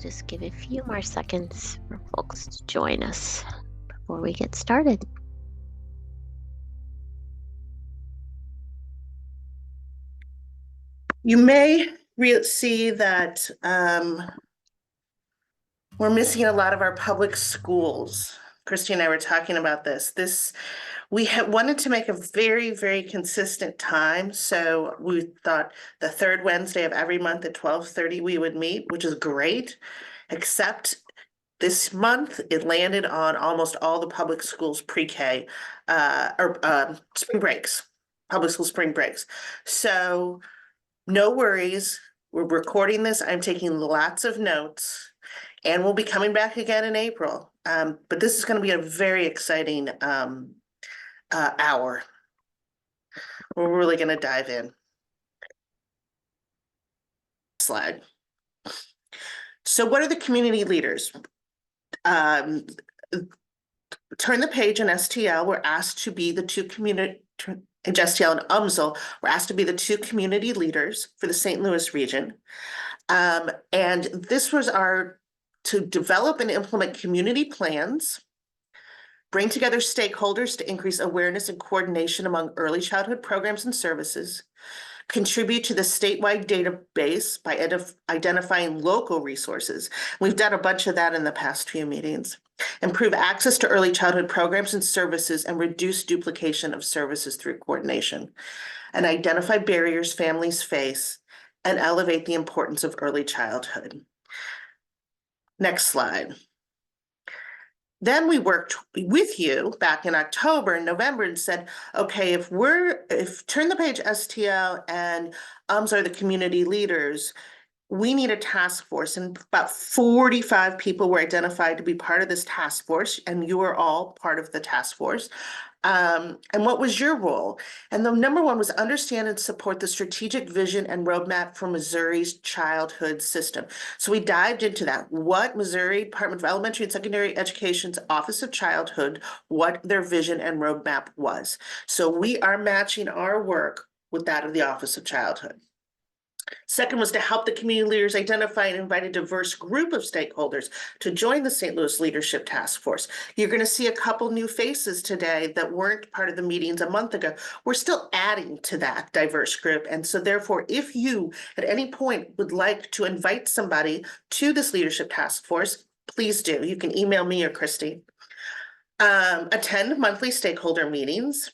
just give a few more seconds for folks to join us before we get started. You may see that we're missing a lot of our public schools. Christy and I were talking about this. We wanted to make a very, very consistent time. So we thought the third Wednesday of every month at 12:30 we would meet, which is great, except this month it landed on almost all the public schools pre-K spring breaks, public school spring breaks. So no worries. We're recording this. I'm taking lots of notes and we'll be coming back again in April. But this is going to be a very exciting hour. We're really going to dive in. Slide. So what are the community leaders? Turn the page in STL. We're asked to be the two community, in STL and UMSL, we're asked to be the two community leaders for the St. Louis region. And this was to develop and implement community plans, bring together stakeholders to increase awareness and coordination among early childhood programs and services, contribute to the statewide database by identifying local resources. We've done a bunch of that in the past few meetings. Improve access to early childhood programs and services and reduce duplication of services through coordination. And identify barriers families face and elevate the importance of early childhood. Next slide. Then we worked with you back in October and November and said, okay, if turn the page STL and UMS are the community leaders, we need a task force, and about 45 people were identified to be part of this task force, and you are all part of the task force. And what was your role? And the number one was understand and support the strategic vision and roadmap for Missouri's childhood system. So we dived into that. What Missouri Department of Elementary and Secondary Education's Office of Childhood, what their vision and roadmap was. So we are matching our work with that of the Office of Childhood. Second was to help the community leaders identify and invite a diverse group of stakeholders to join the St. Louis Leadership Task Force. You're going to see a couple new faces today that weren't part of the meetings a month ago. We're still adding to that diverse group. And so therefore, if you at any point would like to invite somebody to this Leadership Task Force, please do. You can email me or Christy. Attend monthly stakeholder meetings.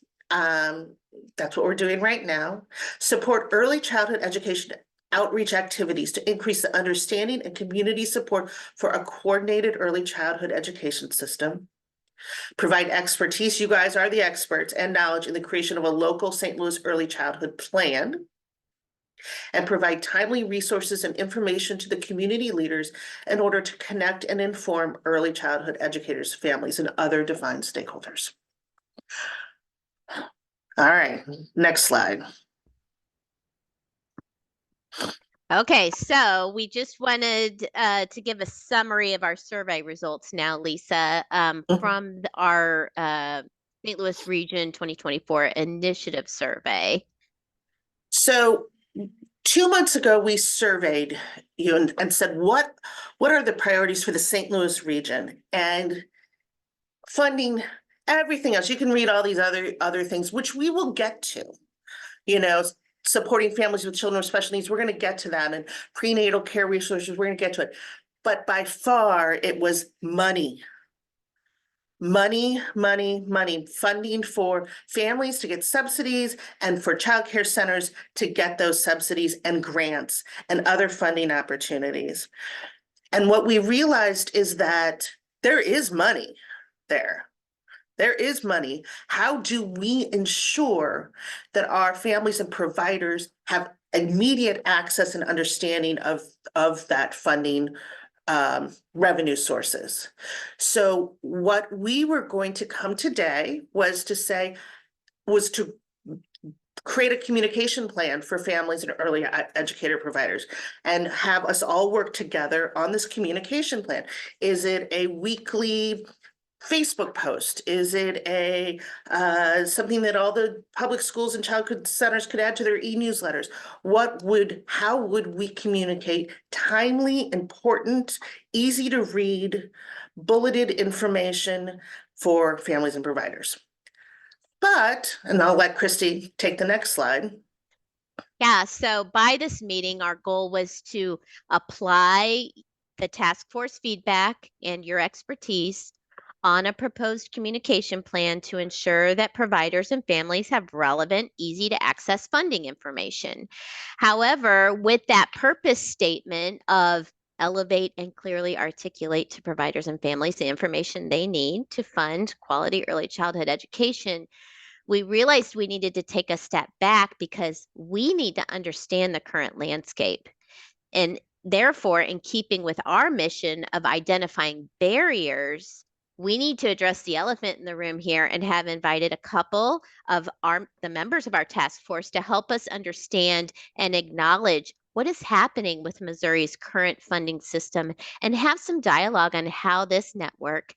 That's what we're doing right now. Support early childhood education outreach activities to increase the understanding and community support for a coordinated early childhood education system. Provide expertise, you guys are the experts, and knowledge in the creation of a local St. Louis early childhood plan. And provide timely resources and information to the community leaders in order to connect and inform early childhood educators, families, and other defined stakeholders. All right, next slide. Okay, so we just wanted to give a summary of our survey results now, Lisa, from our St. Louis Region 2024 Initiative Survey. So 2 months ago, we surveyed you and said, what are the priorities for the St. Louis region? And funding, everything else. You can read all these other things, which we will get to, supporting families with children with special needs. We're going to get to that, and prenatal care resources, we're going to get to it. But by far, it was money, funding for families to get subsidies and for childcare centers to get those subsidies and grants and other funding opportunities. And what we realized is that there is money there. There is money. How do we ensure that our families and providers have immediate access and understanding of that funding revenue sources? So what we were going to come today was to create a communication plan for families and early educator providers and have us all work together on this communication plan. Is it a weekly Facebook post? Is it a something that all the public schools and childcare centers could add to their e-newsletters? How would we communicate timely, important, easy to read, bulleted information for families and providers? And I'll let Christy take the next slide. Yeah, so by this meeting, our goal was to apply the task force feedback and your expertise on a proposed communication plan to ensure that providers and families have relevant, easy to access funding information. However, with that purpose statement of elevate and clearly articulate to providers and families the information they need to fund quality early childhood education, we realized we needed to take a step back because we need to understand the current landscape. And therefore, in keeping with our mission of identifying barriers, we need to address the elephant in the room here and have invited a couple of the members of our task force to help us understand and acknowledge what is happening with Missouri's current funding system and have some dialogue on how this network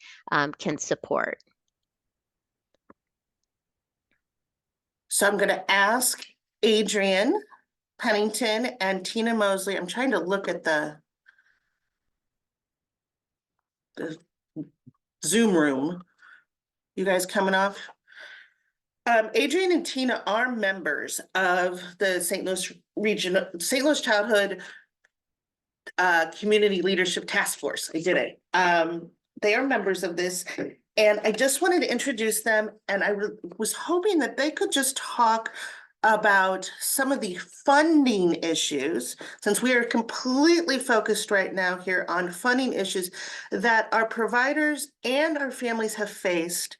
can support. So I'm going to ask Adrienne Pennington and Tina Mosley. I'm trying to look at the Zoom room. You guys coming off? Adrienne and Tina are members of the St. Louis Childhood Community Leadership Task Force. I did it. They are members of this, and I just wanted to introduce them, and I was hoping that they could just talk about some of the funding issues, since we are completely focused right now here on funding issues that our providers and our families have faced,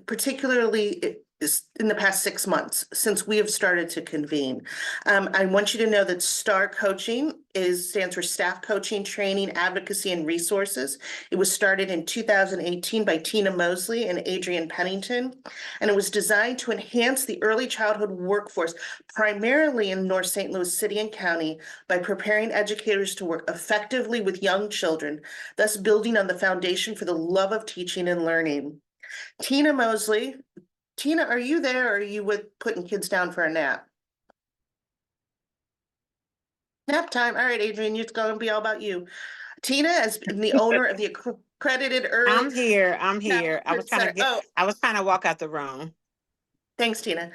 particularly in the past 6 months since we have started to convene. I want you to know that STAR Coaching stands for Staff Coaching, Training, Advocacy, and Resources. It was started in 2018 by Tina Mosley and Adrienne Pennington, and it was designed to enhance the early childhood workforce, primarily in North St. Louis City and County, by preparing educators to work effectively with young children, thus building on the foundation for the love of teaching and learning. Tina Mosley. Tina, are you there, or are you with putting kids down for a nap? Nap time. All right, Adrienne, it's going to be all about you. Tina has been the owner of the accredited early. I'm here. I was trying to walk out the room. Thanks, Tina.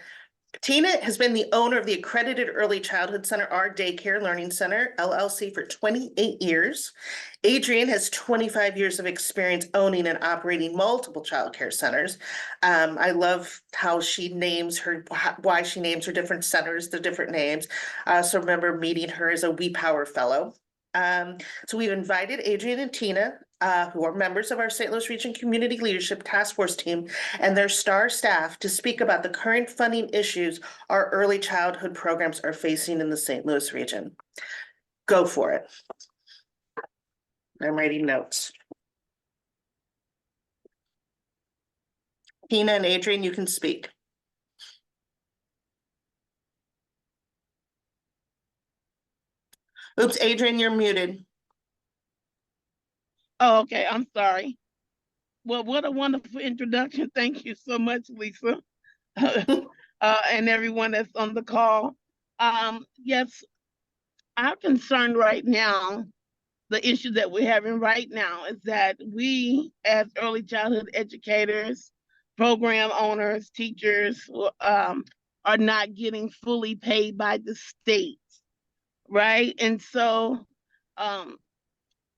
Tina has been the owner of the Accredited Early Childhood Center, Our Daycare Learning Center, LLC, for 28 years. Adrienne has 25 years of experience owning and operating multiple childcare centers. I love how she names why she names her different centers, the different names. I also remember meeting her as a We Power Fellow. So we've invited Adrienne and Tina, who are members of our St. Louis Region Community Leadership Task Force team, and their STAR staff to speak about the current funding issues our early childhood programs are facing in the St. Louis region. Go for it. I'm writing notes. Tina and Adrienne, you can speak. Oops, Adrienne, you're muted. Oh, okay. I'm sorry. Well, what a wonderful introduction. Thank you so much, Lisa, and everyone that's on the call. Yes, our concern right now, the issue that we're having right now, is that we, as early childhood educators, program owners, teachers, are not getting fully paid by the state, right? And so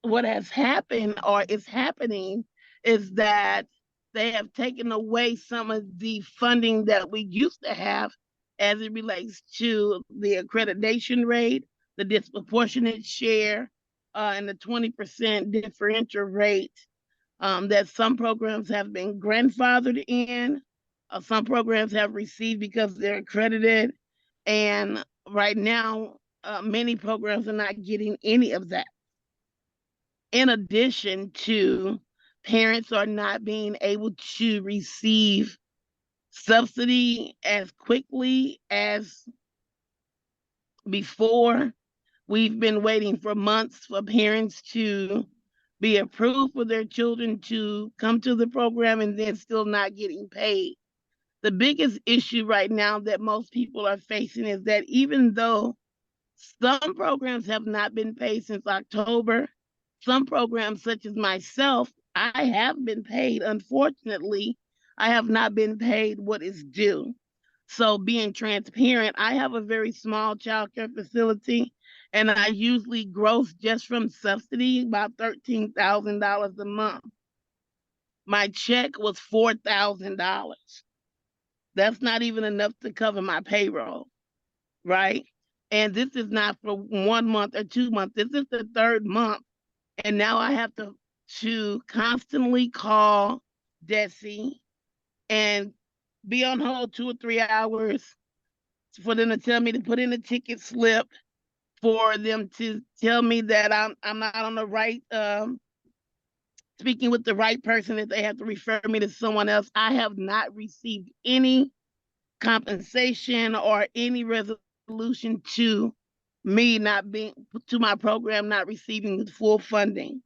what has happened, or is happening, is that they have taken away some of the funding that we used to have as it relates to the accreditation rate, the disproportionate share, and the 20% differential rate that some programs have been grandfathered in, some programs have received because they're accredited, and right now, many programs are not getting any of that. In addition to, parents are not being able to receive subsidy as quickly as before. We've been waiting for months for parents to be approved for their children to come to the program and then still not getting paid. The biggest issue right now that most people are facing is that even though some programs have not been paid since October, some programs such as myself, I have been paid. Unfortunately, I have not been paid what is due. So being transparent, I have a very small child care facility, and I usually gross just from subsidy about $13,000 a month. My check was $4,000. That's not even enough to cover my payroll, right? And this is not for 1 month or 2 months. This is the third month. And now I have to constantly call DESE and be on hold 2 or 3 hours for them to tell me to put in a ticket slip, for them to tell me that I'm not on the right speaking with the right person, that they have to refer me to someone else. I have not received any compensation or any resolution to me not being to my program not receiving full funding.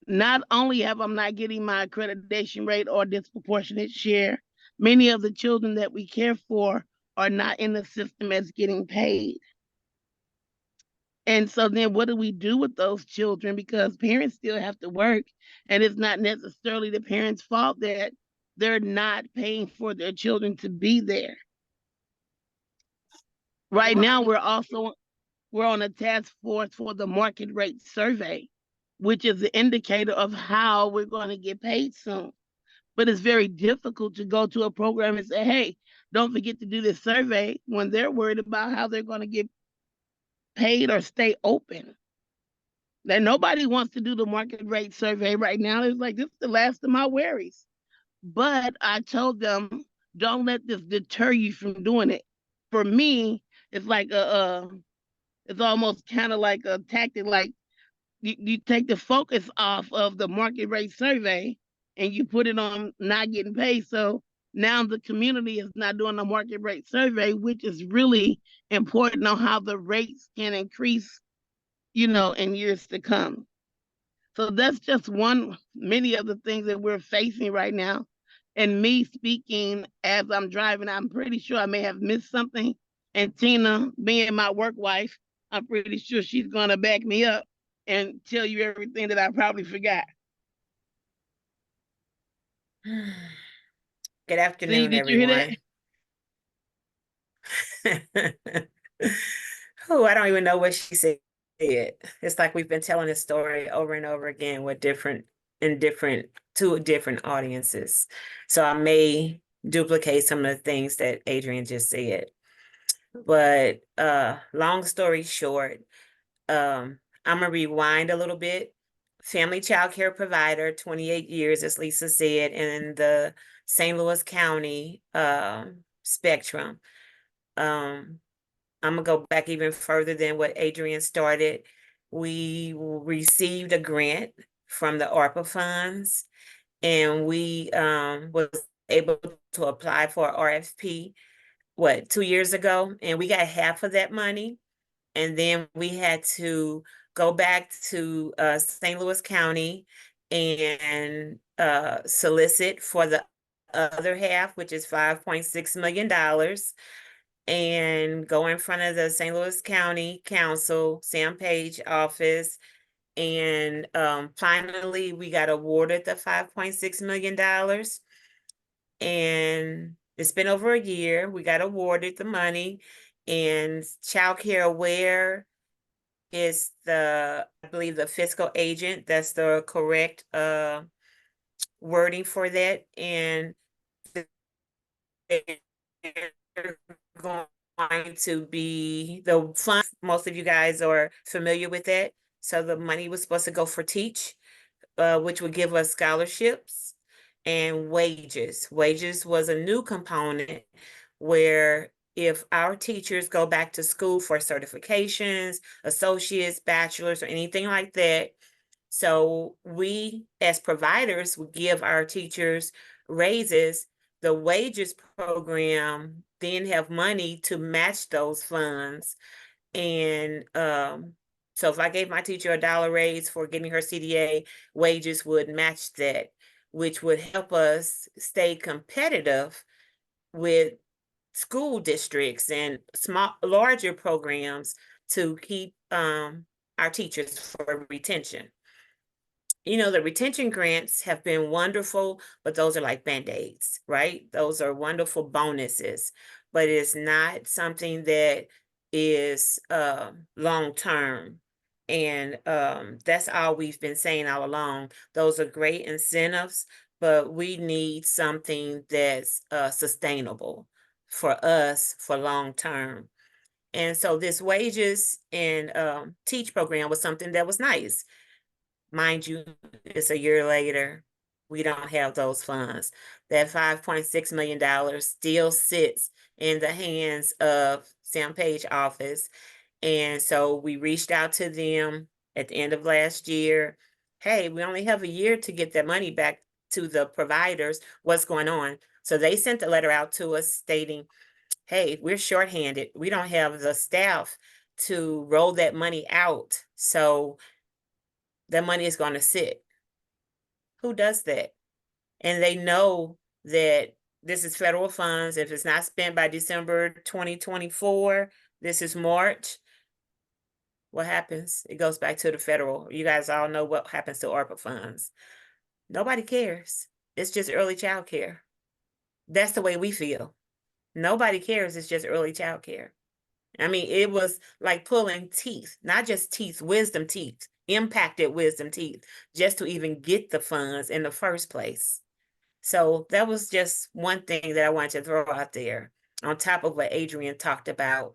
Not only have I not getting my accreditation rate or disproportionate share, many of the children that we care for are not in the system as getting paid. And so then what do we do with those children? Because parents still have to work, and it's not necessarily the parents' fault that they're not paying for their children to be there. Right now, we're on a task force for the market rate survey, which is the indicator of how we're going to get paid soon. But it's very difficult to go to a program and say, hey, don't forget to do this survey, when they're worried about how they're going to get paid or stay open. That nobody wants to do the market rate survey right now. It's like, this is the last of my worries. But I told them, don't let this deter you from doing it. For me, it's like it's almost kind of like a tactic, like you take the focus off of the market rate survey and you put it on not getting paid. So now the community is not doing the market rate survey, which is really important on how the rates can increase, in years to come. So that's just many of the things that we're facing right now. And me speaking as I'm driving, I'm pretty sure I may have missed something. And Tina, being my work wife, I'm pretty sure she's going to back me up and tell you everything that I probably forgot. Good afternoon, everyone. Oh, I don't even know what she said. It's like we've been telling this story over and over again with two different audiences. So I may duplicate some of the things that Adrian just said. But long story short, I'm gonna rewind a little bit. Family child care provider, 28 years, as Lisa said, in the St. Louis County spectrum. I'm gonna go back even further than what Adrian started. We received a grant from the ARPA funds, and we was able to apply for RFP, 2 years ago, and we got half of that money. And then we had to go back to St. Louis County and solicit for the other half, which is $5.6 million, and go in front of the St. Louis County Council, Sam Page office. And finally, we got awarded the $5.6 million. And it's been over a year. We got awarded the money. And Child Care Aware is I believe, the fiscal agent. That's the correct wording for that. And they're going to be the funds. Most of you guys are familiar with that. So the money was supposed to go for Teach, which would give us scholarships and wages. Wages was a new component where if our teachers go back to school for certifications, associates, bachelors, or anything like that, so we as providers would give our teachers raises. The wages program then have money to match those funds. And So if I gave my teacher $1 raise for getting her CDA, wages would match that, which would help us stay competitive with school districts and larger programs to keep our teachers for retention. You know, the retention grants have been wonderful, but those are like Band-Aids, right? Those are wonderful bonuses, but it's not something that is long-term. And that's all we've been saying all along. Those are great incentives, but we need something that's sustainable for us for long-term. And so this wages and teach program was something that was nice. Mind you, it's a year later. We don't have those funds. That $5.6 million still sits in the hands of Sam Page office. And so we reached out to them at the end of last year. Hey, we only have a year to get that money back to the providers. What's going on? So they sent a letter out to us stating, hey, we're shorthanded. We don't have the staff to roll that money out. So that money is going to sit. Who does that? And they know that this is federal funds. If it's not spent by December 2024, this is March. What happens? It goes back to the federal. You guys all know what happens to ARPA funds. Nobody cares. It's just early child care. That's the way we feel. Nobody cares. It's just early child care. I mean, it was like pulling teeth, not just teeth, wisdom teeth, impacted wisdom teeth, just to even get the funds in the first place. So that was just one thing that I wanted to throw out there on top of what Adrian talked about.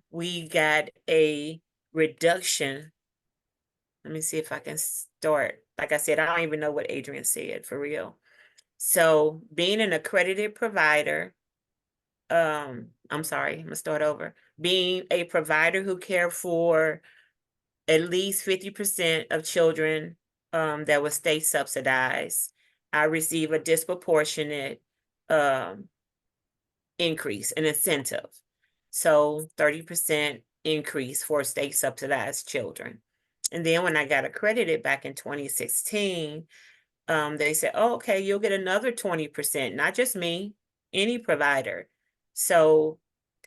We got a reduction. Let me see if I can start. Like I said, I don't even know what Adrian said for real. So being an accredited provider, I'm sorry, I'm gonna start over. Being a provider who care for at least 50% of children that was state subsidized, I receive a disproportionate increase, an incentive. So 30% increase for state subsidized children. And then when I got accredited back in 2016, they said, oh, okay, you'll get another 20%, not just me, any provider. So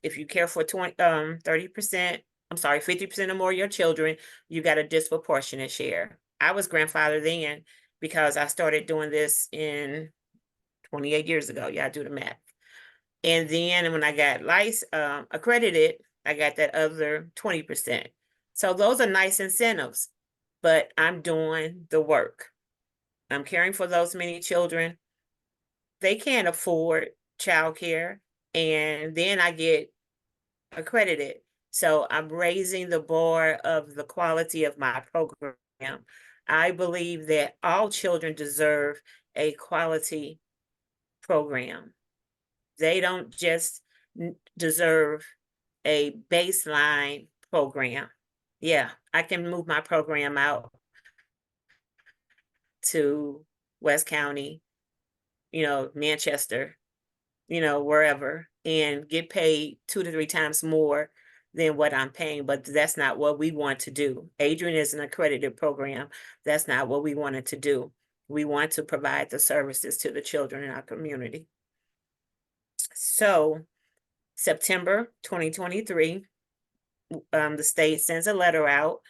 if you care for 30%, I'm sorry, 50% or more of your children, you got a disproportionate share. I was grandfathered in because I started doing this in 28 years ago. Yeah, I do the math. And then when I got accredited, I got that other 20%. So those are nice incentives, but I'm doing the work. I'm caring for those many children. They can't afford childcare, and then I get accredited. So I'm raising the bar of the quality of my program. I believe that all children deserve a quality program. They don't just deserve a baseline program. Yeah, I can move my program out to West County, Manchester, wherever, and get paid 2 to 3 times more than what I'm paying. But that's not what we want to do. Adrian is an accredited program. That's not what we wanted to do. We want to provide the services to the children in our community. So September 2023, the state sends a letter out.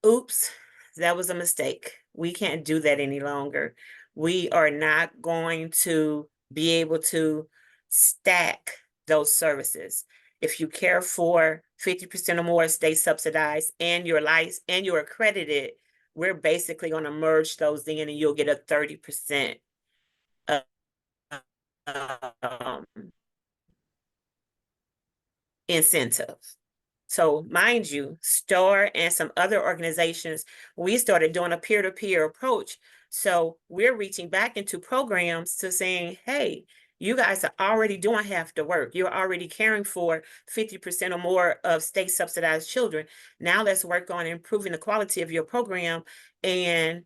Oops, that was a mistake. We can't do that any longer. We are not going to be able to stack those services. If you care for 50% or more state subsidized and you're licensed and you're accredited, we're basically going to merge those in and you'll get a 30% incentive. So mind you, STAR and some other organizations, we started doing a peer-to-peer approach. So we're reaching back into programs to saying, hey, you guys are already doing half the work. You're already caring for 50% or more of state subsidized children. Now let's work on improving the quality of your program and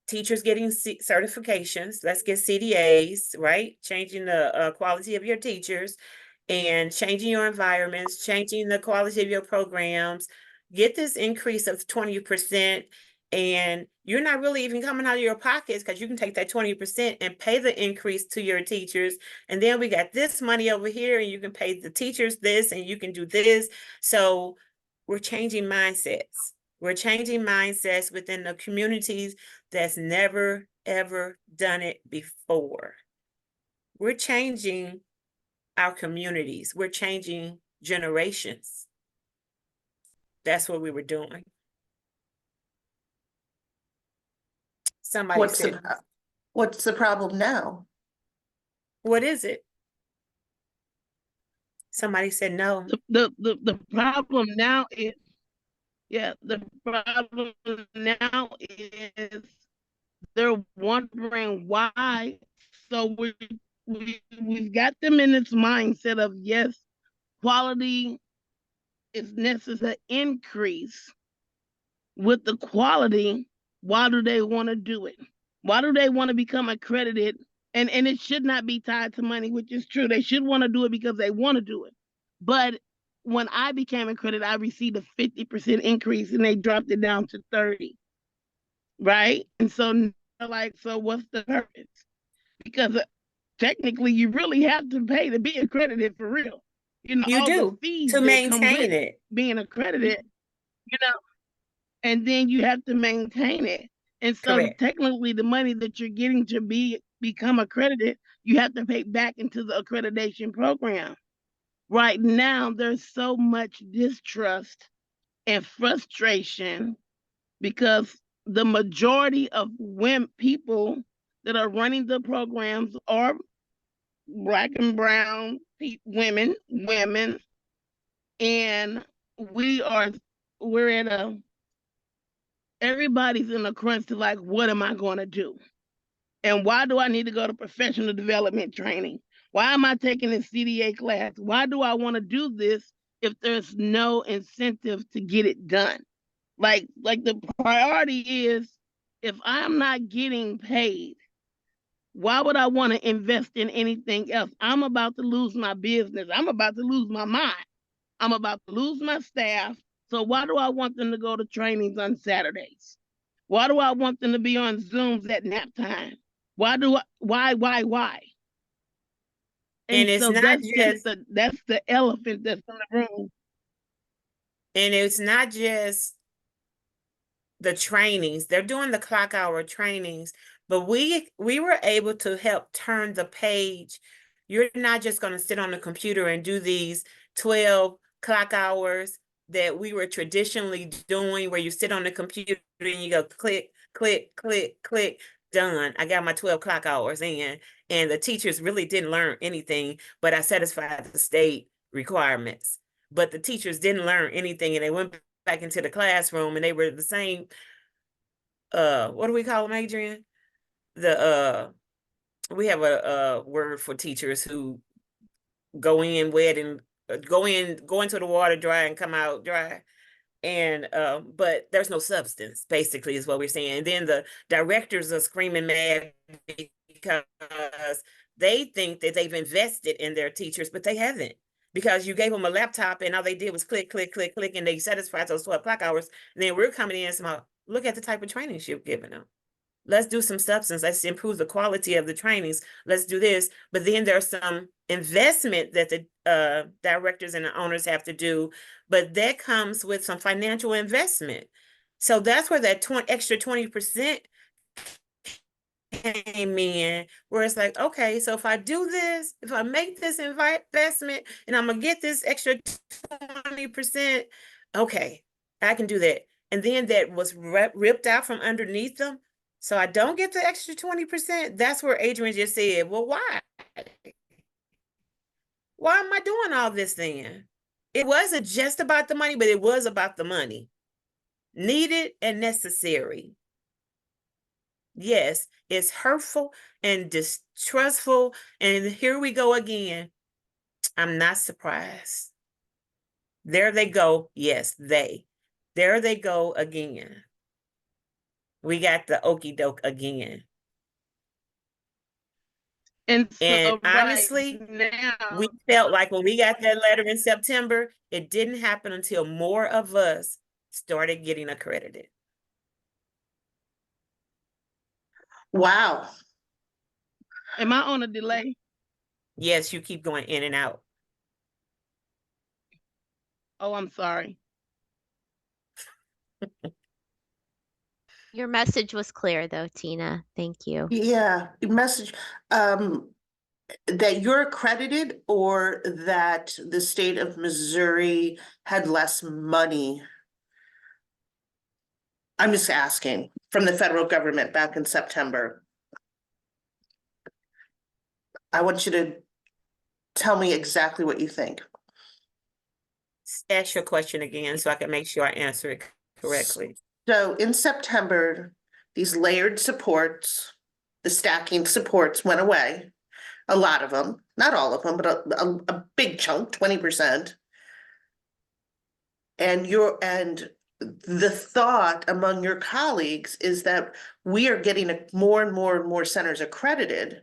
teachers getting certifications. Let's get CDAs, right? Changing the quality of your teachers. and changing your environments, changing the quality of your programs, get this increase of 20%, and you're not really even coming out of your pockets because you can take that 20% and pay the increase to your teachers. And then we got this money over here, and you can pay the teachers this, and you can do this. So we're changing mindsets. We're changing mindsets within the communities that's never, ever done it before. We're changing our communities. We're changing generations. That's what we were doing. Somebody What's said, what's the problem now? what is it? Somebody said no. The problem now is, yeah, the problem now is they're wondering why. So we've got them in this mindset of, yes, quality is necessary increase. With the quality, why do they want to do it? Why do they want to become accredited? And it should not be tied to money, which is true. They should want to do it because they want to do it. But when I became accredited, I received a 50% increase, and they dropped it down to 30. Right? And so they're like, so what's the purpose? Because technically you really have to pay to be accredited for real. You know, You all do, the fees to that come maintain with it. being accredited, you know, and then you have to maintain it. And so Correct. technically the money that you're getting to become accredited, you have to pay back into the accreditation program. Right now, there's so much distrust and frustration because the majority of people that are running the programs are Black and brown women, and we're at everybody's in a crunch to like, what am I going to do? And why do I need to go to professional development training? Why am I taking a CDA class? Why do I want to do this if there's no incentive to get it done? Like the priority is, if I'm not getting paid, why would I want to invest in anything else? I'm about to lose my business. I'm about to lose my mind. I'm about to lose my staff. So why do I want them to go to trainings on Saturdays? Why do I want them to be on Zooms at nap time? Why? And it's so not that's the elephant that's in the room. And it's not just the trainings. They're doing the clock hour trainings, but we were able to help turn the page. You're not just going to sit on the computer and do these 12 clock hours that we were traditionally doing, where you sit on the computer and you go click, click, click, click, done. I got my 12 clock hours in, and the teachers really didn't learn anything, but I satisfied the state requirements. But the teachers didn't learn anything, and they went back into the classroom and they were the same. What do we call them, Adrian? We have a word for teachers who go in wet and go into the water dry and come out dry. And but there's no substance, basically, is what we're saying. And then the directors are screaming mad because they think that they've invested in their teachers, but they haven't. Because you gave them a laptop and all they did was click, click, click, click, and they satisfied those 12 clock hours. And then we're coming in and saying, look at the type of trainings you've given them. Let's do some substance. Let's improve the quality of the trainings. Let's do this. But then there's some investment that the directors and the owners have to do, but that comes with some financial investment. So that's where that extra 20% came in, where it's like, okay, so if I do this, if I make this investment and I'm gonna get this extra 20%, okay, I can do that. And then that was ripped out from underneath them. So I don't get the extra 20%. That's where Adrian just said, well, why? Why am I doing all this then? It wasn't just about the money, but it was about the money. Needed and necessary. Yes, it's hurtful and distrustful. And here we go again. I'm not surprised. There they go. Yes, there they go again. We got the okey doke again. And And so right honestly, now, we felt like when we got that letter in September, it didn't happen until more of us started getting accredited. Wow. am I on a delay? Yes, you keep going in and out. Oh, I'm sorry. Your message was clear though, Tina. Thank you. Yeah, message, that you're accredited or that the state of Missouri had less money? I'm just asking, from the federal government back in September. I want you to tell me exactly what you think. Ask your question again so I can make sure I answer it correctly. So in September, these layered supports, the stacking supports went away. A lot of them, not all of them, but a big chunk, 20%. And the thought among your colleagues is that we are getting more and more and more centers accredited.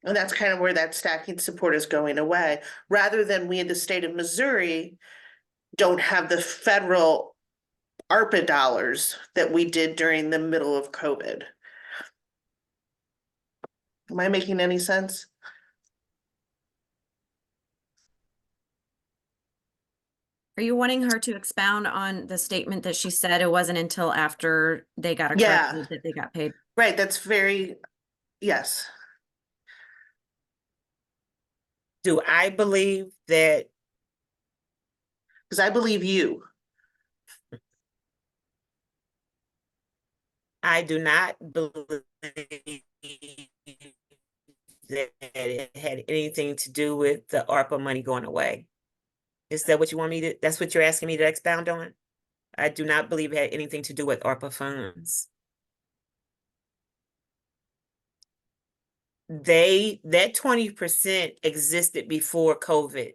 And that's kind of where that stacking support is going away, rather than we in the state of Missouri don't have the federal ARPA dollars that we did during the middle of COVID. Am I making any sense? Are you wanting her to expound on the statement that she said it wasn't until after they got Yeah. accredited that they got paid? Right, that's very, yes. Do I believe that? Because I believe you. I do not believe that it had anything to do with the ARPA money going away. Is that what you want me to, that's what you're asking me to expound on? I do not believe it had anything to do with ARPA funds. That 20% existed before COVID.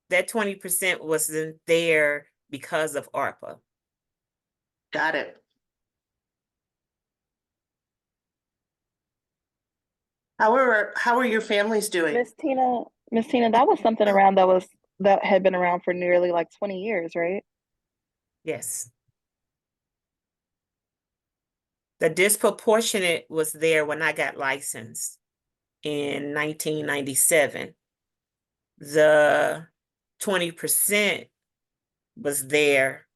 That 20% wasn't there because of ARPA. Got it. How are your families doing? Miss Tina, that was something around that had been around for nearly like 20 years, right? Yes. The disproportionate was there when I got licensed in 1997. The 20% was there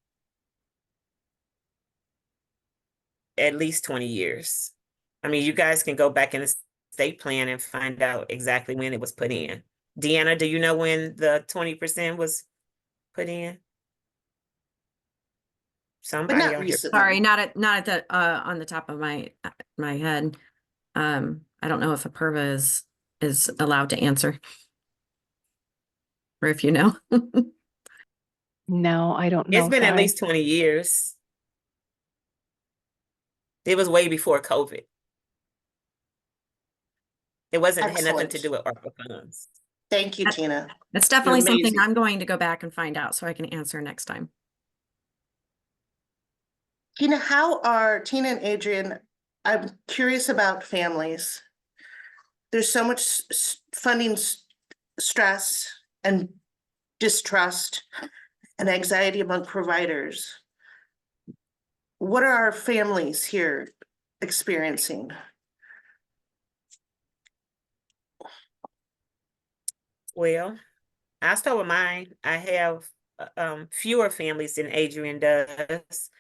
at least 20 years. I mean, you guys can go back in the state plan and find out exactly when it was put in. Deanna, do you know when the 20% was put in? But Somebody not out here. recently. Sorry, not at the on the top of my head. I don't know if Apurva is allowed to answer. Or if you know. No, I don't know. It's been at sorry. least 20 years. It was way before COVID. It had nothing to Excellent. do with ARPA funds. Thank you, Tina. That's definitely something amazing. I'm going to go back and find out so I can answer next time. Tina, how are Tina and Adrian? I'm curious about families. There's so much funding stress and distrust and anxiety among providers. What are our families here experiencing? Well, I'll start with mine. I have fewer families than Adrian does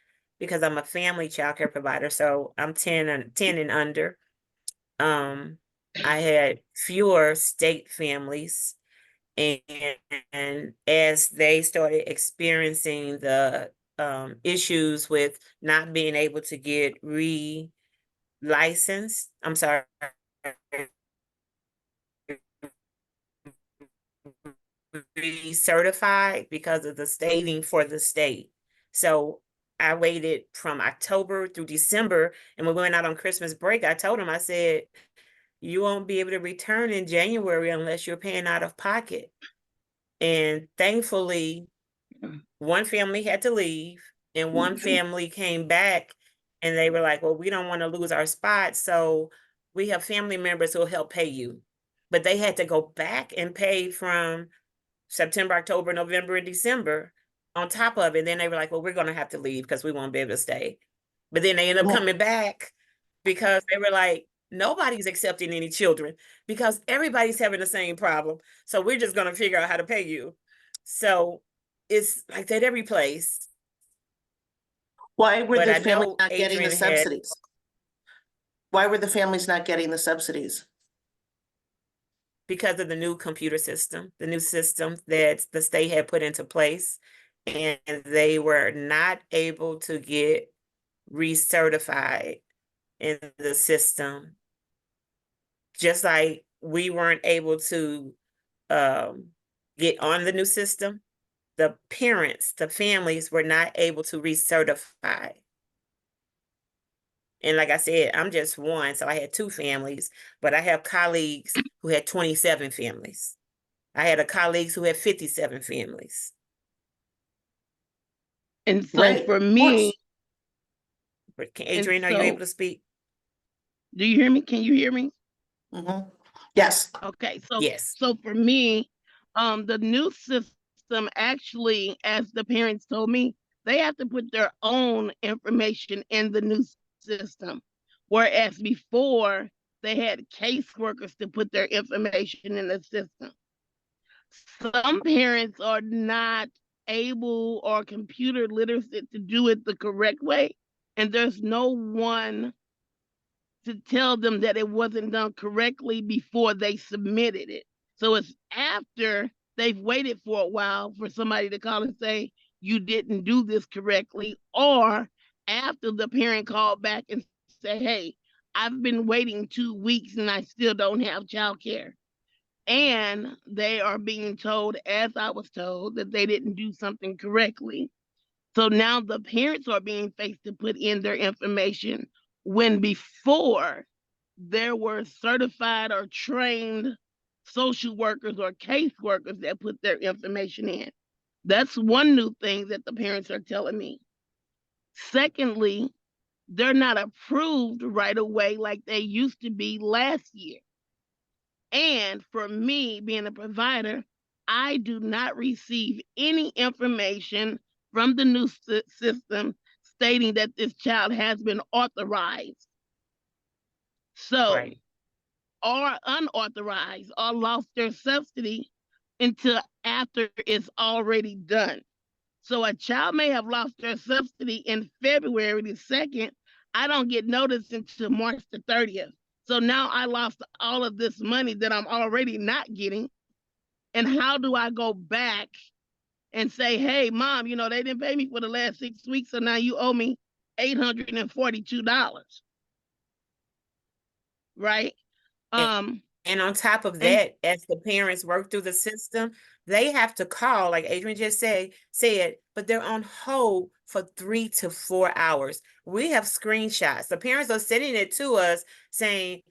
because I'm a family childcare provider. So I'm 10 and under. I had fewer state families, and as they started experiencing the issues with not being able to get relicensed, I'm sorry, recertified because of the stating for the state. So I waited from October through December, and when we went out on Christmas break, I told them, I said, you won't be able to return in January unless you're paying out of pocket. And thankfully, one family had to leave and one family came back and they were like, well, we don't want to lose our spot. So we have family members who'll help pay you. But they had to go back and pay from September, October, November, and December on top of it. Then they were like, well, we're going to have to leave because we won't be able to stay. But then they end up Well- coming back because they were like, nobody's accepting any children because everybody's having the same problem. So we're just going to figure out how to pay you. So it's like that every place. Why were But the I families know not getting the Adrian had- subsidies? Why were the families not getting the subsidies? Because of the new computer system, the new system that the state had put into place, and they were not able to get recertified in the system. Just like we weren't able to get on the new system, the parents, the families were not able to recertify. And like I said, I'm just one, so I had 2 families, but I have colleagues who had 27 families. I had colleagues who had 57 families. And so Right, for of me, But Adrian, are you so- able to speak? do you hear me? Can you hear me? Mhm. Yes, Okay, so Yes. so for me, the new system actually, as the parents told me, they have to put their own information in the new system. Whereas before they had caseworkers to put their information in the system. Some parents are not able or computer literate to do it the correct way, and there's no one to tell them that it wasn't done correctly before they submitted it. So it's after they've waited for a while for somebody to call and say, you didn't do this correctly, or after the parent called back and say, hey, I've been waiting 2 weeks and I still don't have childcare. And they are being told, as I was told, that they didn't do something correctly. So now the parents are being faced to put in their information when before there were certified or trained social workers or caseworkers that put their information in. That's one new thing that the parents are telling me. Secondly, they're not approved right away like they used to be last year. And for me, being a provider, I do not receive any information from the new system stating that this child has been authorized. So, Right. or unauthorized or lost their subsidy until after it's already done. So a child may have lost their subsidy in February the 2nd. I don't get notice until March the 30th. So now I lost all of this money that I'm already not getting. And how do I go back and say, hey, mom, you know, they didn't pay me for the last 6 weeks, so now you owe me $842. Right? And on top of that, as the parents work through the system, they have to call, like Adrian just said, but they're on hold for 3 to 4 hours. We have screenshots. The parents are sending it to us saying,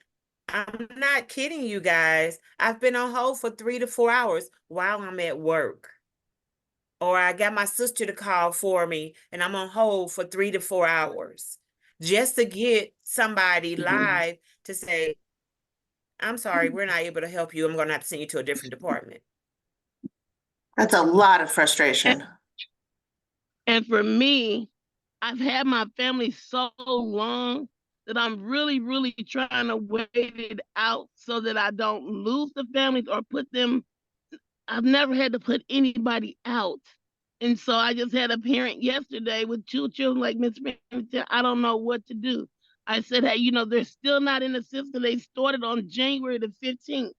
I'm not kidding you guys. I've been on hold for 3 to 4 hours while I'm at work. Or I got my sister to call for me and I'm on hold for 3 to 4 hours just to get somebody live to say, I'm sorry, we're not able to help you. I'm going to have to send you to a different department. that's a lot of frustration. And for me, I've had my family so long that I'm really, really trying to wait it out so that I don't lose the families or put them. I've never had to put anybody out. And so I just had a parent yesterday with 2 children like Miss Mary, I don't know what to do. I said, hey, you know, they're still not in the system. They started on January the 15th.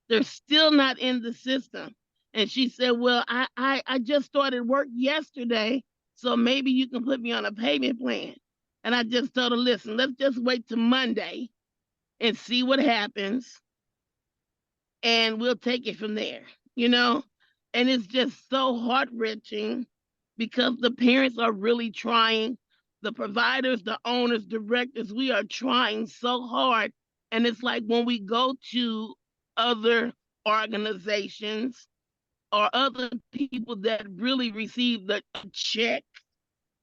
They're still not in the system. And she said, well, I just started work yesterday, so maybe you can put me on a payment plan. And I just told her, listen, let's just wait till Monday and see what happens. And we'll take it from there, you know? And it's just so heart-wrenching because the parents are really trying, the providers, the owners, directors, we are trying so hard. And it's like when we go to other organizations or other people that really receive the check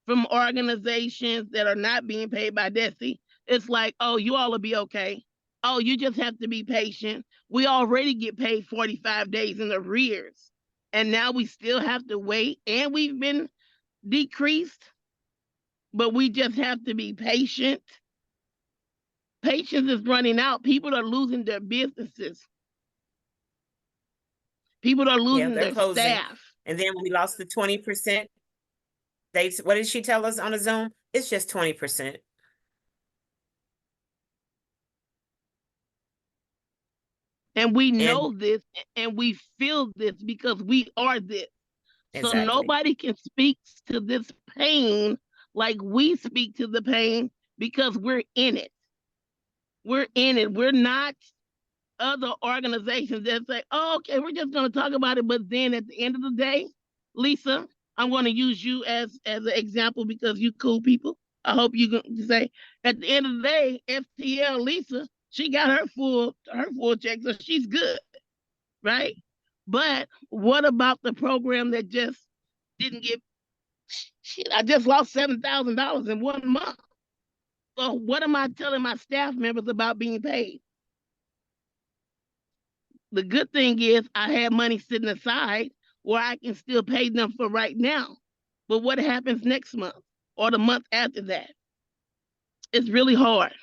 from organizations that are not being paid by DESE, it's like, oh, you all will be okay. oh, you just have to be patient. We already get paid 45 days in arrears. And now we still have to wait, and we've been decreased, but we just have to be patient. Patience is running out. People are losing their businesses. People are Yeah, losing they're their closing. staff. And then we lost the 20%. What did she tell us on the Zoom? It's just 20%. And we And know this and we feel this because we are this. So exactly. nobody can speak to this pain like we speak to the pain because we're in it. We're in it. We're not other organizations that say, oh, okay, we're just going to talk about it. But then at the end of the day, Lisa, I'm going to use you as an example because you cool people. I hope you're going to say at the end of the day, STL Lisa, she got her full check, so she's good, right? But what about the program that just didn't get? Shit, I just lost $7,000 in 1 month. So what am I telling my staff members about being paid? The good thing is I have money sitting aside where I can still pay them for right now. But what happens next month or the month after that? It's really hard.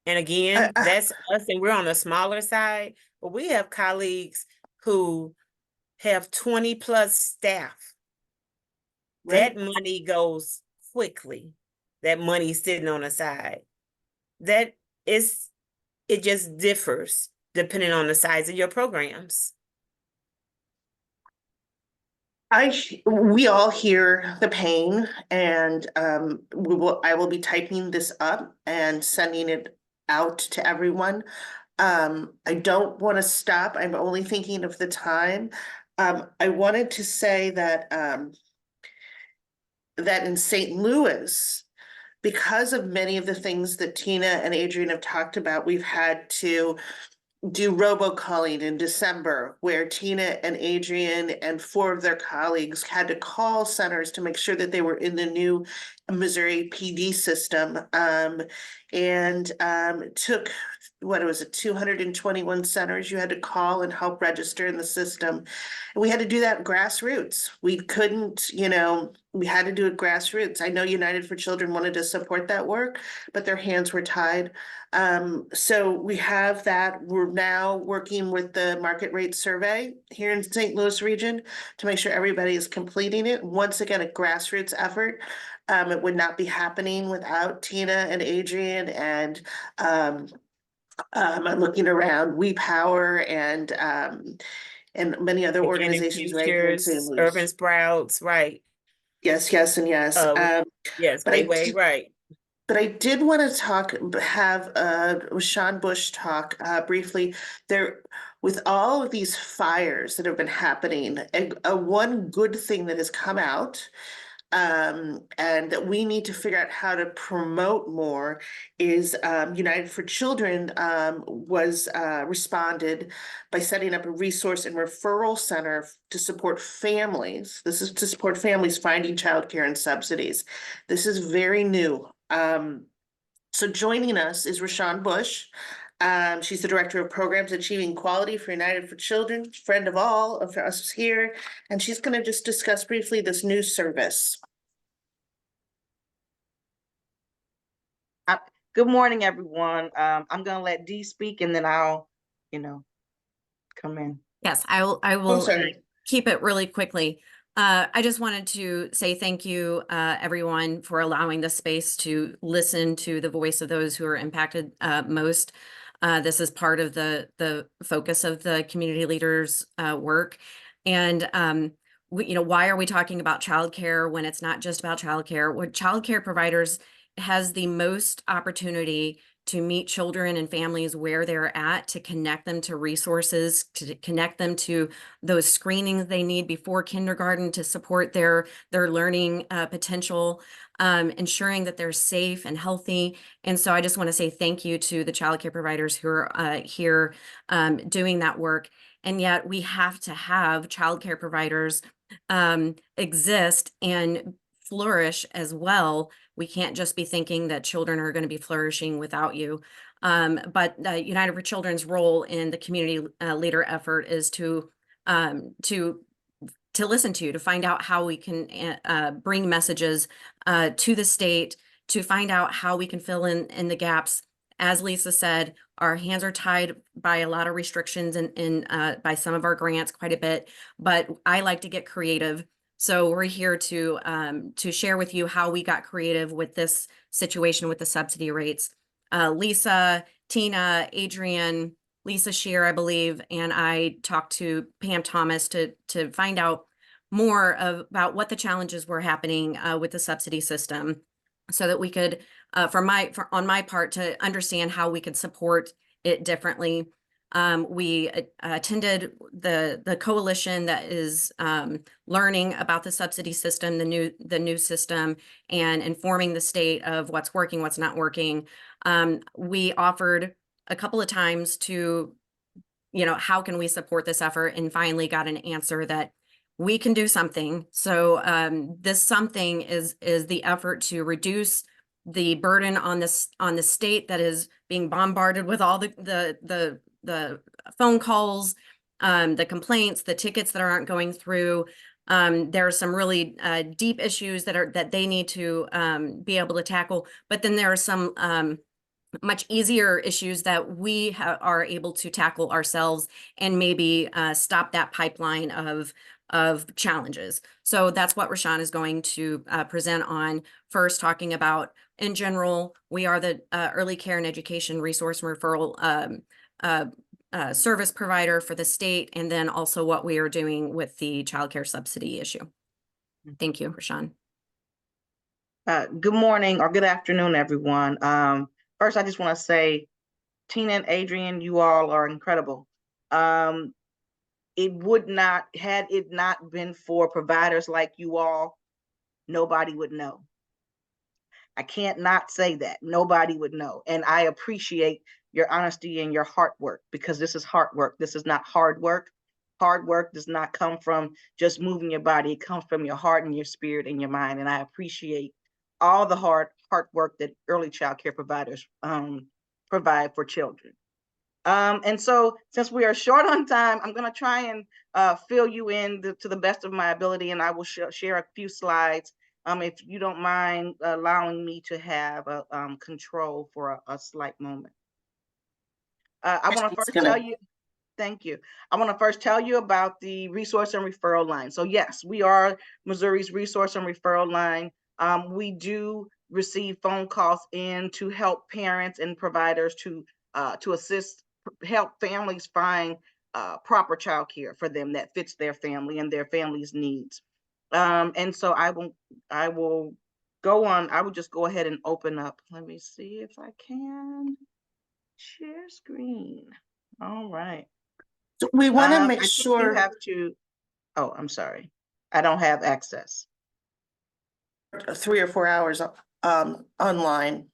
And again, that's us, and we're on the smaller side, but we have colleagues who have 20+ staff. Right. That money goes quickly. That money sitting on the side. It just differs depending on the size of your programs. We all hear the pain, and I will be typing this up and sending it out to everyone. I don't want to stop. I'm only thinking of the time. I wanted to say that that in St. Louis, because of many of the things that Tina and Adrian have talked about, we've had to do robocalling in December, where Tina and Adrian and 4 of their colleagues had to call centers to make sure that they were in the new Missouri PD system. And it took, what was it, 221 centers you had to call and help register in the system. And we had to do that grassroots. We couldn't, we had to do it grassroots. I know United for Children wanted to support that work, but their hands were tied. So we have that. We're now working with the market rate survey here in St. Louis region to make sure everybody is completing it. Once again, a grassroots effort. It would not be happening without Tina and Adrian, and I'm looking around WePower and many other organizations right here in St. Futures, Louis. Urban Sprouts, right? Yes, and yes. Yes, but right. But I did want to have Sean Bush talk briefly there with all of these fires that have been happening. And one good thing that has come out, and that we need to figure out how to promote more, is United for Children was responded by setting up a resource and referral center to support families. This is to support families finding childcare and subsidies. This is very new. So joining us is Rashawn Bush. She's the Director of Programs Achieving Quality for United for Children, friend of all of us here, and she's going to just discuss briefly this new service. Good morning, everyone. I'm going to let Dee speak, and then I'll, come in. Yes, I will sorry. keep it really quickly. I just wanted to say thank you, everyone, for allowing the space to listen to the voice of those who are impacted most. This is part of the focus of the community leaders' work. And why are we talking about childcare when it's not just about childcare? What childcare providers has the most opportunity to meet children and families where they're at, to connect them to resources, to connect them to those screenings they need before kindergarten to support their learning potential, ensuring that they're safe and healthy. And so I just want to say thank you to the childcare providers who are here doing that work. And yet we have to have childcare providers exist and flourish as well. We can't just be thinking that children are going to be flourishing without you. But United for Children's role in the community leader effort is to listen to you, to find out how we can bring messages to the state, to find out how we can fill in the gaps. As Lisa said, our hands are tied by a lot of restrictions and by some of our grants quite a bit, but I like to get creative. So we're here to share with you how we got creative with this situation with the subsidy rates. Lisa, Tina, Adrian, Lisa Shear, I believe, and I talked to Pam Thomas to find out more about what the challenges were happening with the subsidy system, so that we could, on my part, to understand how we could support it differently. We attended the coalition that is learning about the subsidy system, the new system, and informing the state of what's working, what's not working. We offered a couple of times to, how can we support this effort, and finally got an answer that we can do something. So this something is the effort to reduce the burden on the state that is being bombarded with all the phone calls, the complaints, the tickets that aren't going through. There are some really deep issues that they need to be able to tackle, but then there are some much easier issues that we are able to tackle ourselves, and maybe stop that pipeline of challenges. So that's what Rashawn is going to present on. First, talking about, in general, we are the early care and education resource and referral service provider for the state, and then also what we are doing with the childcare subsidy issue. Thank you, Rashawn. Good morning or good afternoon, everyone. First, I just want to say, Tina and Adrian, you all are incredible. It would not, had it not been for providers like you all, nobody would know. I can't not say that. Nobody would know. And I appreciate your honesty and your hard work, because this is hard work. This is not hard work. Hard work does not come from just moving your body. It comes from your heart and your spirit and your mind. And I appreciate all the hard work that early child care providers provide for children. And so, since we are short on time, I'm going to try and fill you in to the best of my ability, and I will share a few slides. If you don't mind allowing me to have control for a slight moment. I want to first tell you, thank you. I want to first tell you about the resource and referral line. So yes, we are Missouri's resource and referral line. We do receive phone calls in to help parents and providers to help families find proper child care for them that fits their family and their family's needs. And so I will go on. I will just go ahead and open up. Let me see if I can share screen. All right. So we want to make I think sure. you have to. Oh, I'm sorry. I don't have access. 3 or 4 hours online,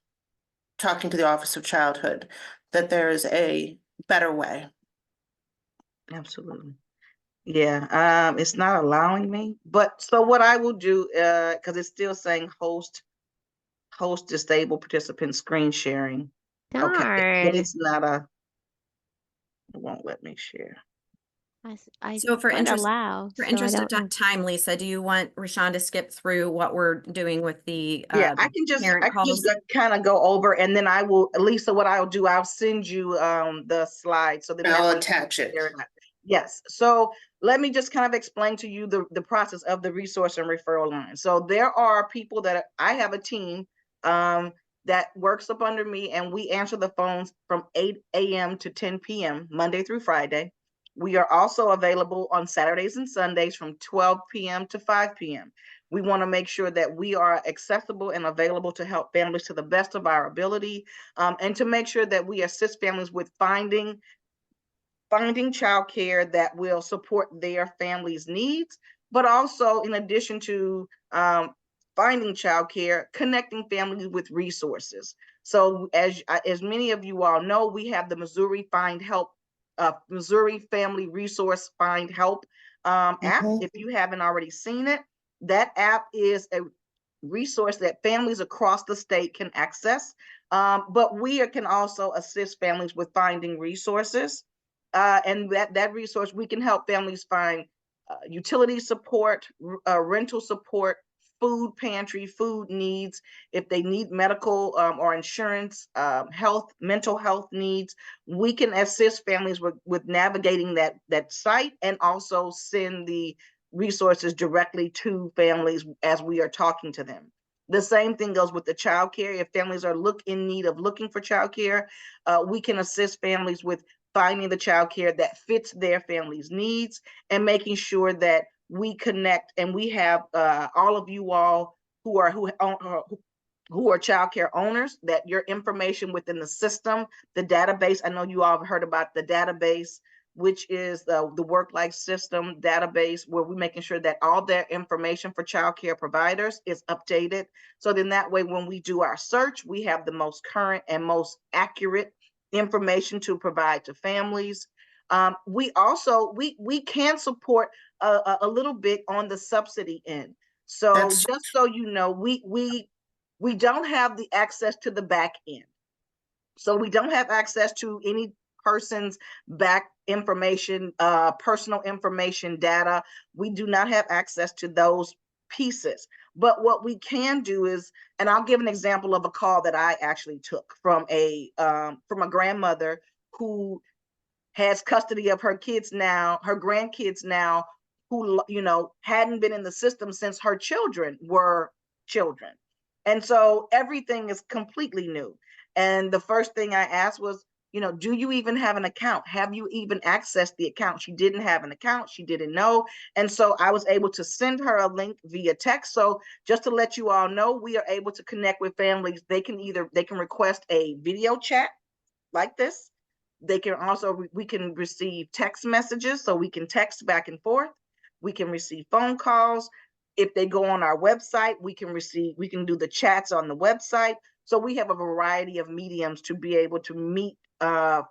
talking to the Office of Childhood, that there is a better way. Absolutely. Yeah, it's not allowing me, but so what I will do, because it's still saying host disabled participant screen sharing. Darn. Okay, but it's not it won't let me share. I So for put interest allow, For so I interest don't of know. time, Lisa, do you want Rashawn to skip through what we're doing with the Yeah, I can just parent calls? kind of go over, and then I will, Lisa, what I'll do, I'll send you the slides so that I'll that way you attach can it. share it out. Yes, so let me just kind of explain to you the process of the resource and referral line. So there are people that I have a team that works up under me, and we answer the phones from 8 a.m. to 10 p.m. Monday through Friday. We are also available on Saturdays and Sundays from 12 p.m. to 5 p.m. We want to make sure that we are accessible and available to help families to the best of our ability, and to make sure that we assist families with finding childcare that will support their family's needs, but also, in addition to finding childcare, connecting families with resources. So as many of you all know, we have the Missouri Find Help, Missouri Family Resource Find Help app. If you haven't already seen it, that app is resource that families across the state can access. But we can also assist families with finding resources. And that resource, we can help families find utility support, rental support, food pantry, food needs, if they need medical or insurance, mental health needs. We can assist families with navigating that site, and also send the resources directly to families as we are talking to them. The same thing goes with the child care. If families are in need of looking for child care, we can assist families with finding the child care that fits their family's needs, and making sure that we connect, and we have all of you all who are child care owners, that your information within the system, the database. I know you all have heard about the database, which is the Work Life System database, where we're making sure that all their information for child care providers is updated. So then that way, when we do our search, we have the most current and most accurate information to provide to families. We also, we can support a little bit on the subsidy end. So That's- just so you know, we don't have the access to the back end. So we don't have access to any person's back information, personal information data. We do not have access to those pieces. But what we can do is, and I'll give an example of a call that I actually took from a grandmother who has custody of her kids now, her grandkids now, who, you know, hadn't been in the system since her children were children. And so everything is completely new. And the first thing I asked was, you know, do you even have an account? Have you even accessed the account? She didn't have an account. She didn't know. And so I was able to send her a link via text. So just to let you all know, we are able to connect with families. They can request a video chat like this. They can also, we can receive text messages, so we can text back and forth. We can receive phone calls. If they go on our website, we can do the chats on the website. So we have a variety of mediums to be able to meet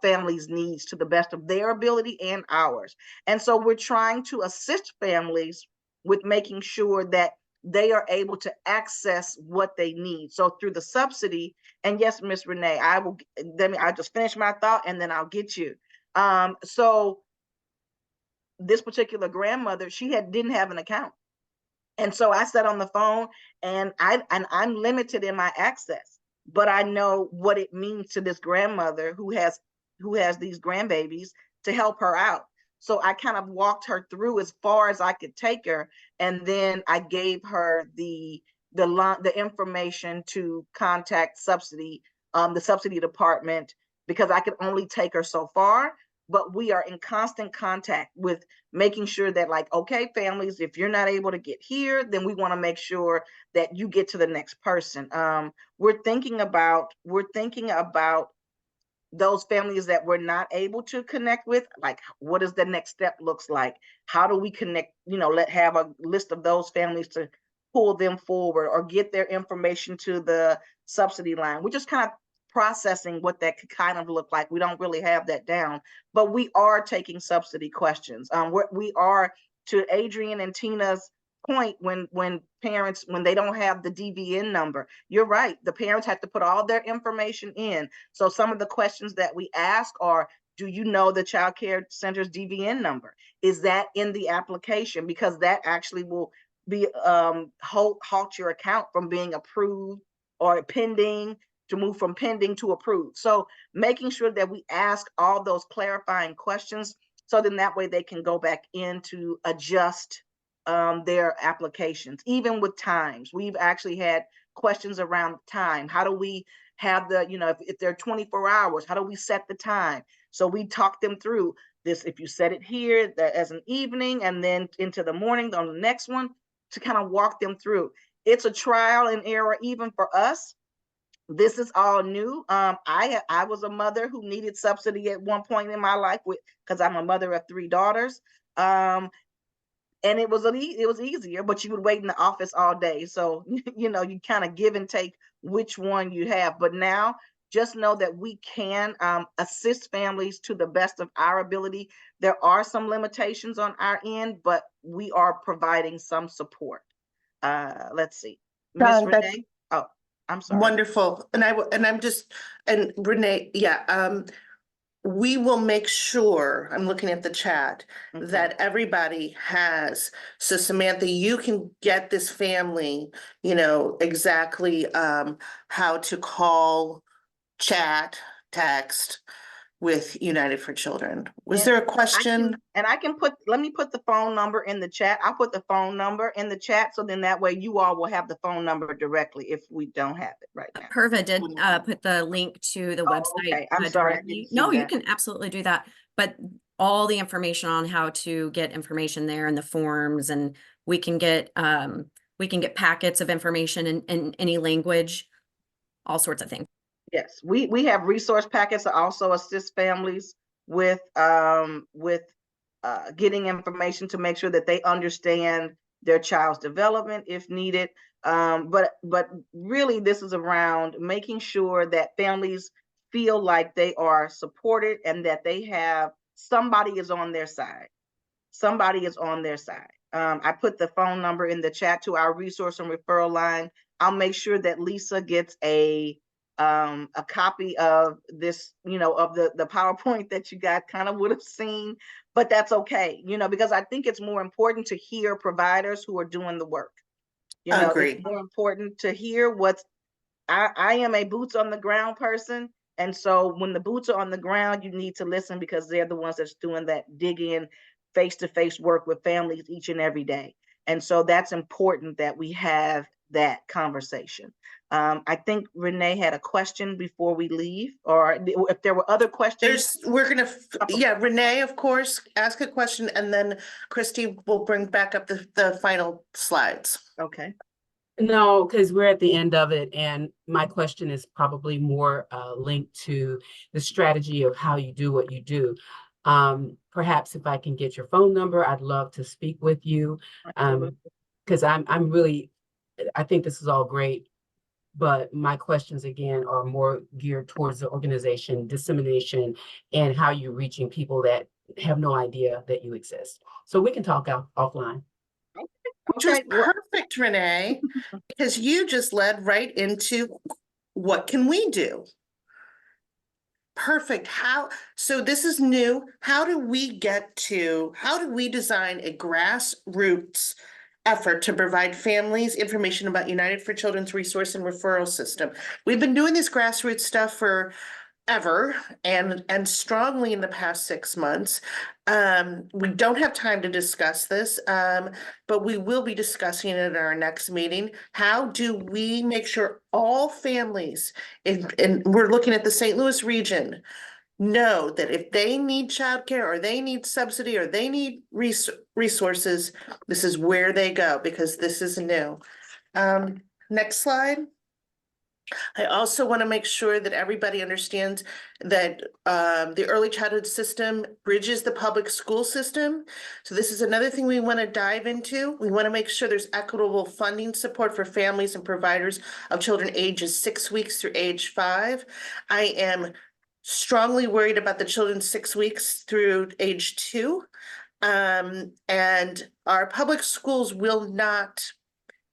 families' needs to the best of their ability and ours. And so we're trying to assist families with making sure that they are able to access what they need. So through the subsidy, and yes, Miss Renee, I'll just finish my thought and then I'll get you. So this particular grandmother, she didn't have an account. And so I sat on the phone, and I'm limited in my access, but I know what it means to this grandmother who has these grandbabies, to help her out. So I kind of walked her through as far as I could take her, and then I gave her the information to contact the subsidy department, because I could only take her so far. But we are in constant contact with making sure that, like, okay, families, if you're not able to get here, then we want to make sure that you get to the next person. We're thinking about those families that we're not able to connect with, like, what does the next step looks like? How do we connect, have a list of those families to pull them forward or get their information to the subsidy line. We're just kind of processing what that could kind of look like. We don't really have that down, but we are taking subsidy questions. We are, to Adrienne and Tina's point, when parents, when they don't have the DVN number, you're right, the parents have to put all their information in. So some of the questions that we ask are, do you know the child care center's DVN number? Is that in the application? Because that actually will be halt your account from being approved or pending, to move from pending to approved. So making sure that we ask all those clarifying questions, so then that way they can go back in to adjust their applications. Even with times, we've actually had questions around time. How do we have the, if they're 24 hours, how do we set the time? So we talk them through this. If you set it here as an evening and then into the morning on the next one, to kind of walk them through. It's a trial and error even for us. This is all new. I was a mother who needed subsidy at one point in my life, because I'm a mother of 3 daughters. And it was easier, but you would wait in the office all day. So, you kind of give and take which one you have. But now just know that we can assist families to the best of our ability. There are some limitations on our end, but we are providing some support. Let's see. Miss Done, that's- Renee? Oh, I'm sorry. Wonderful. And and Renee, yeah, we will make sure, I'm looking at the chat, Okay. that everybody has. So Samantha, you can get this family, exactly how to call, chat, text with United for Children. Was And there a question? I can let me put the phone number in the chat. I'll put the phone number in the chat, so then that way you all will have the phone number directly if we don't have it right now. Perva did put the link to the Oh, website. okay. I'm sorry, I directly. didn't see No, you that. can absolutely do that. But all the information on how to get information there and the forms, and we can get packets of information in any language, all sorts of things. Yes, we have resource packets that also assist families with getting information to make sure that they understand their child's development if needed. But really this is around making sure that families feel like they are supported and that they have somebody is on their side. Somebody is on their side. I put the phone number in the chat to our resource and referral line. I'll make sure that Lisa gets a copy of this, of the PowerPoint that you guys kind of would have seen, but that's okay, because I think it's more important to hear providers who are doing the work. Agreed. It's more important to hear I am a boots on the ground person. And so when the boots are on the ground, you need to listen because they're the ones that's doing that dig-in face-to-face work with families each and every day. And so that's important that we have that conversation. I think Renee had a question before we leave, or if there were other questions. Renee, of course, ask a question, and then Christy will bring back up the final slides. Okay. No, because we're at the end of it, and my question is probably more linked to the strategy of how you do what you do. Perhaps if I can get your phone number, I'd love to speak with you. Because I'm really, I think this is all great, but my questions again are more geared towards the organization, dissemination, and how you're reaching people that have no idea that you exist. So we can talk offline. Which was perfect, Renee, because you just led right into what can we do? Perfect. So this is new. How do we design a grassroots effort to provide families information about United for Children's resource and referral system? We've been doing this grassroots stuff forever and strongly in the past 6 months. We don't have time to discuss this, but we will be discussing it at our next meeting. How do we make sure all families, and we're looking at the St. Louis region, know that if they need childcare or they need subsidy or they need resources, this is where they go, because this is new. Next slide. I also want to make sure that everybody understands that the early childhood system bridges the public school system. So this is another thing we want to dive into. We want to make sure there's equitable funding support for families and providers of children ages 6 weeks through age 5. I am strongly worried about the children 6 weeks through age 2. And our public schools will not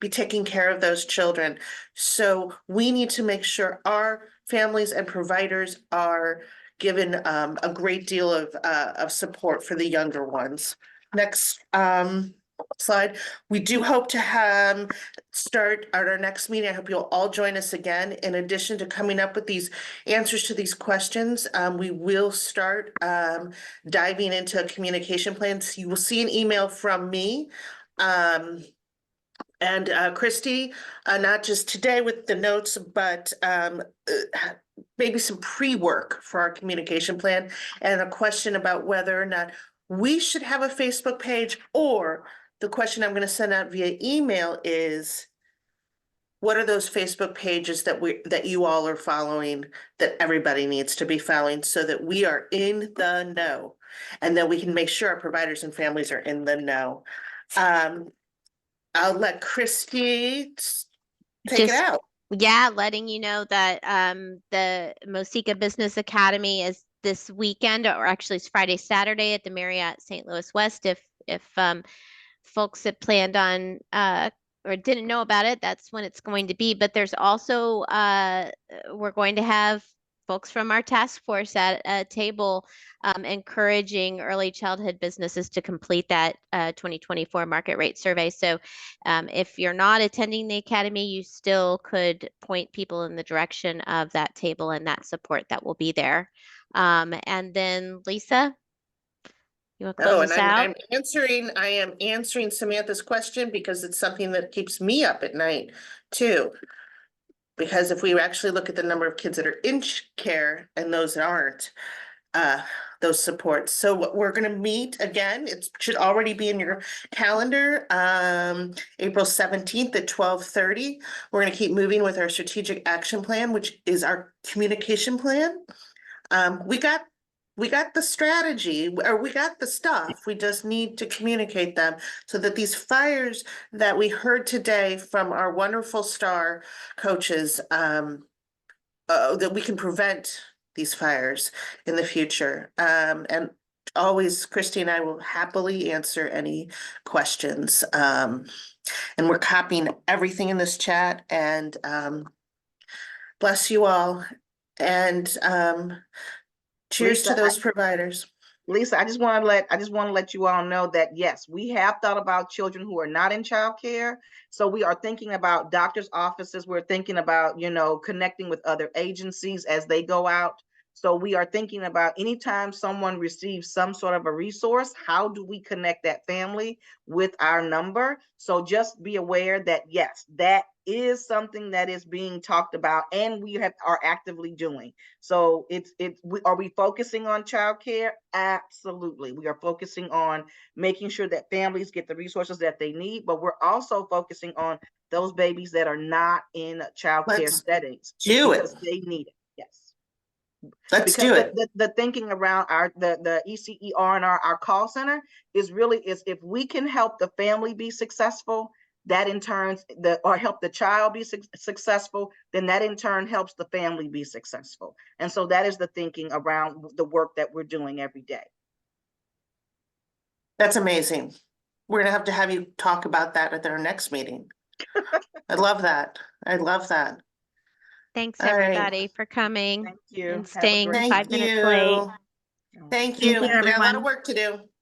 be taking care of those children. So we need to make sure our families and providers are given a great deal of support for the younger ones. Next slide. We do hope to start at our next meeting. I hope you'll all join us again. In addition to coming up with these answers to these questions, we will start diving into communication plans. You will see an email from me. And Christy, not just today with the notes, but maybe some pre-work for our communication plan, and a question about whether or not we should have a Facebook page, or the question I'm going to send out via email is, what are those Facebook pages that you all are following, that everybody needs to be following, so that we are in the know, and that we can make sure our providers and families are in the know. I'll let Christy take it out. Yeah, letting you know that the Mosika Business Academy is this weekend, or actually it's Friday, Saturday at the Marriott St. Louis West. If folks had planned on or didn't know about it, that's when it's going to be. But there's also, we're going to have folks from our task force at a table encouraging early childhood businesses to complete that 2024 market rate survey. So if you're not attending the academy, you still could point people in the direction of that table and that support that will be there. And then Lisa, you want to Oh, close and us out? I am answering Samantha's question because it's something that keeps me up at night too. Because if we actually look at the number of kids that are in care and those that aren't, those supports. So what we're gonna meet again, it should already be in your calendar, April 17th at 12:30. We're gonna keep moving with our strategic action plan, which is our communication plan. We got the strategy, or we got the stuff. We just need to communicate them so that these fires that we heard today from our wonderful STAR coaches, that we can prevent these fires in the future. And always, Christy and I will happily answer any questions. And we're copying everything in this chat, and bless you all. And cheers to Lisa, those providers. Lisa, I just want to let you all know that yes, we have thought about children who are not in childcare. So we are thinking about doctors' offices. We're thinking about, connecting with other agencies as they go out. So we are thinking about anytime someone receives some sort of a resource, how do we connect that family with our number? So just be aware that yes, that is something that is being talked about and we are actively doing. So are we focusing on childcare? Absolutely. We are focusing on making sure that families get the resources that they need, but we're also focusing on those babies that are not in childcare settings. Do it. Because they need it. Yes. Let's Because do it. the thinking around the ECER and our call center is if we can help the family be successful, that in turn or help the child be successful, then that in turn helps the family be successful. And so that is the thinking around the work that we're doing every day. That's amazing. We're gonna have you talk about that at our next meeting. I love that. I love that. Thanks, All right. everybody, for coming Thank you. and Have a staying great Thank 5 minutes late. you. Thank Thank you. you, We got a lot everyone. of work to do.